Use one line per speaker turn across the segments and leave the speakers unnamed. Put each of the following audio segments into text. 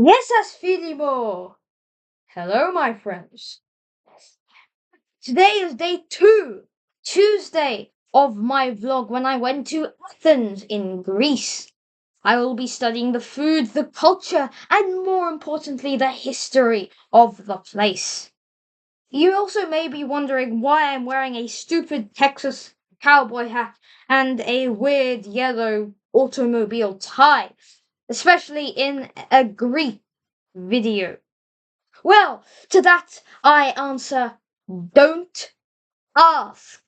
Yes, Asfilimo! Hello, my friends. Today is day 2, Tuesday, of my vlog when I went to Athens in Greece. I will be studying the food, the culture, and more importantly, the history of the place. You also may be wondering why I'm wearing a stupid Texas cowboy hat and a weird yellow automobile tie, especially in a Greek video. Well, to that I answer, don't ask.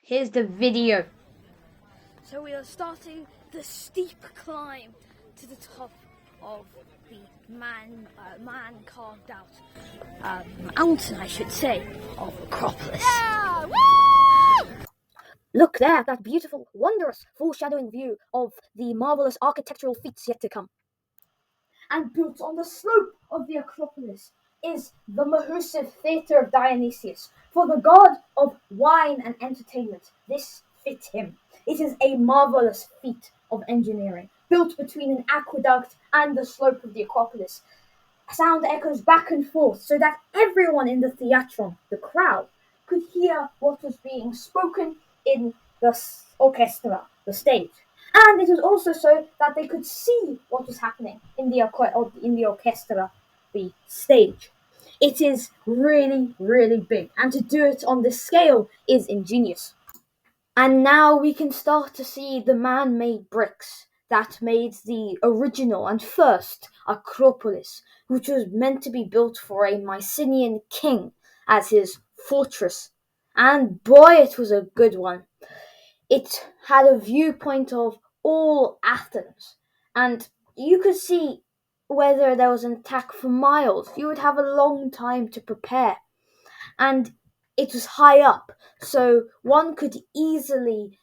Here's the video.
So we are starting the steep climb to the top of the man carved out mountain, I should say, of Acropolis.
Yeah! Woo!
Look there at that beautiful, wondrous, foreshadowing view of the marvelous architectural feats yet to come. And built on the slope of the Acropolis is the massive theatre of Dionysius, for the god of wine and entertainment. This fit him. It is a marvelous feat of engineering, built between an aqueduct and the slope of the Acropolis. Sound echoes back and forth so that everyone in the theatron, the crowd, could hear what was being spoken in the orchestra, the stage. And it was also so that they could see what was happening in the orchestra, the stage. It is really, really big, and to do it on this scale is ingenious. And now we can start to see the man-made bricks that made the original and first Acropolis, which was meant to be built for a Mycenaean king as his fortress. And boy, it was a good one. It had a viewpoint of all Athens, and you could see whether there was an attack for miles. You would have a long time to prepare, and it was high up, so one could easily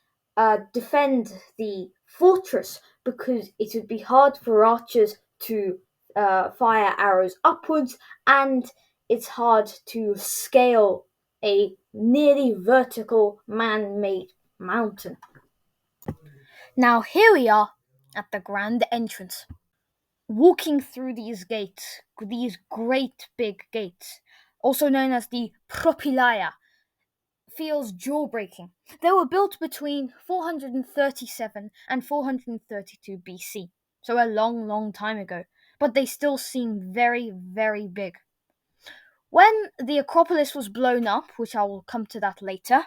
defend the fortress because it would be hard for archers to fire arrows upwards, and it's hard to scale a nearly vertical man-made mountain. Now here we are at the grand entrance. Walking through these gates, these great big gates, also known as the Propylaea, feels jaw-breaking. They were built between 437 and 432 BC, so a long, long time ago, but they still seem very, very big. When the Acropolis was blown up, which I will come to that later,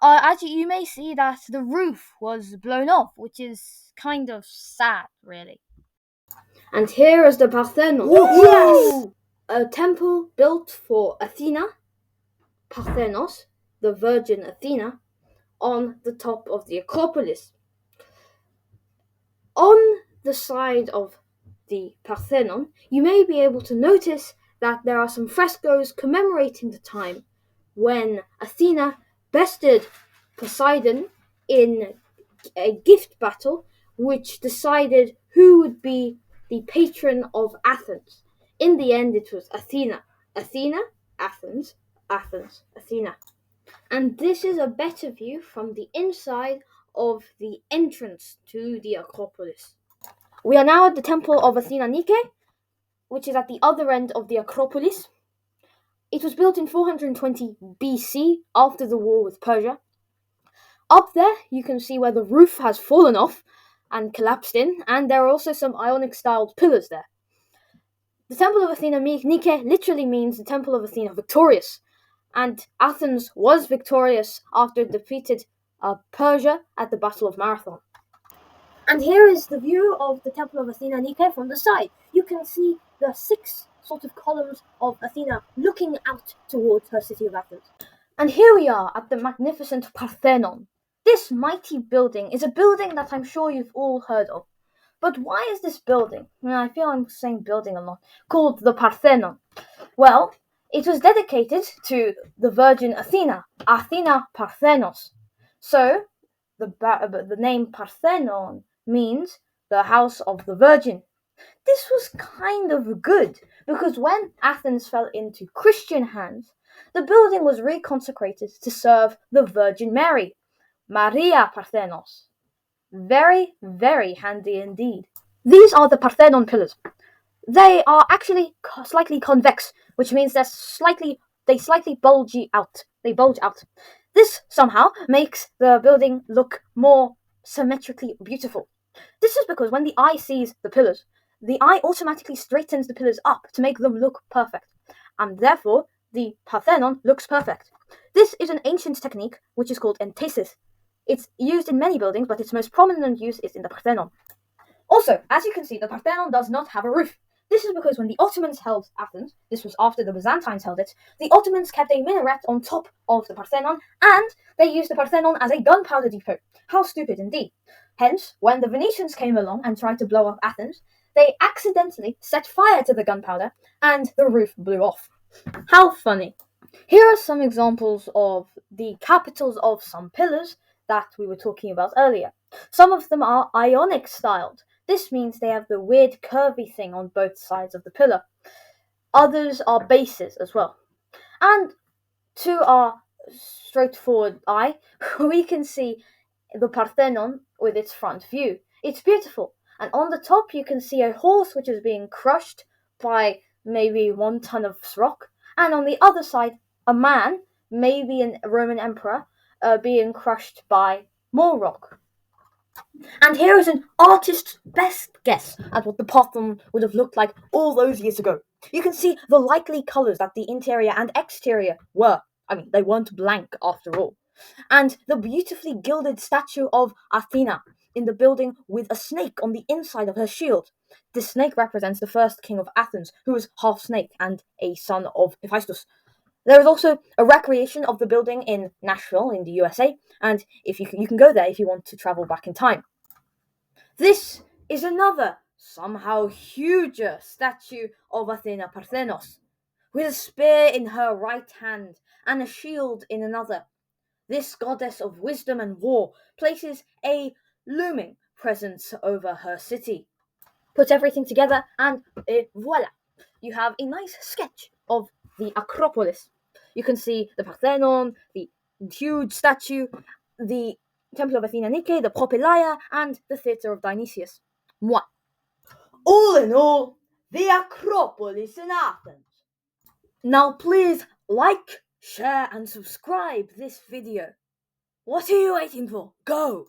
as you may see that the roof was blown off, which is kind of sad, really. And here is the Parthenon. Yes! A temple built for Athena, Parthenos, the Virgin Athena, on the top of the Acropolis. On the side of the Parthenon, you may be able to notice that there are some frescoes commemorating the time when Athena bested Poseidon in a gift battle which decided who would be the patron of Athens. In the end, it was Athena. Athena, Athens, Athens, Athena. And this is a better view from the inside of the entrance to the Acropolis. We are now at the temple of Athena Nike, which is at the other end of the Acropolis. It was built in 420 BC after the war with Persia. Up there, you can see where the roof has fallen off and collapsed in, and there are also some Ionic-styled pillars there. The Temple of Athena Nike literally means the Temple of Athena victorious, and Athens was victorious after it defeated Persia at the Battle of Marathon. And here is the view of the Temple of Athena Nike from the side. You can see the 6 sort of columns of Athena looking out towards her city of Athens. And here we are at the magnificent Parthenon. This mighty building is a building that I'm sure you've all heard of. But why is this building, I feel I'm saying building a lot, called the Parthenon? Well, it was dedicated to the Virgin Athena, Athena Parthenos. So, the name Parthenon means the house of the Virgin. This was kind of good, because when Athens fell into Christian hands, the building was reconsecrated to serve the Virgin Mary, Maria Parthenos. Very, very handy indeed. These are the Parthenon pillars. They are actually slightly convex, which means they slightly bulge out. They bulge out. This somehow makes the building look more symmetrically beautiful. This is because when the eye sees the pillars, the eye automatically straightens the pillars up to make them look perfect, and therefore the Parthenon looks perfect. This is an ancient technique which is called enthesis. It's used in many buildings, but its most prominent use is in the Parthenon. Also, as you can see, the Parthenon does not have a roof. This is because when the Ottomans held Athens, this was after the Byzantines held it, the Ottomans kept a minaret on top of the Parthenon, and they used the Parthenon as a gunpowder depot. How stupid indeed. Hence, when the Venetians came along and tried to blow up Athens, they accidentally set fire to the gunpowder, and the roof blew off. How funny. Here are some examples of the capitals of some pillars that we were talking about earlier. Some of them are Ionic styled. This means they have the weird curvy thing on both sides of the pillar. Others are bases as well. And to our straightforward eye, we can see the Parthenon with its front view. It's beautiful. And on the top you can see a horse which is being crushed by maybe 1 ton of rock. And on the other side, a man, maybe a Roman emperor, being crushed by more rock. And here is an artist's best guess at what the Parthenon would have looked like all those years ago. You can see the likely colours that the interior and exterior were. I mean, they weren't blank after all. And the beautifully gilded statue of Athena in the building with a snake on the inside of her shield. This snake represents the first king of Athens, who was half snake and a son of Hephaestus. There is also a recreation of the building in Nashville, in the USA, and if you can go there if you want to travel back in time. This is another, somehow huger statue of Athena Parthenos, with a spear in her right hand and a shield in another. This goddess of wisdom and war places a looming presence over her city. Put everything together and voila! You have a nice sketch of the Acropolis. You can see the Parthenon, the huge statue, the Temple of Athena Nike, the Propylaea, and the Theatre of Dionysius. Moi. All in all, the Acropolis in Athens. Now please like, share, and subscribe this video. What are you waiting for? Go!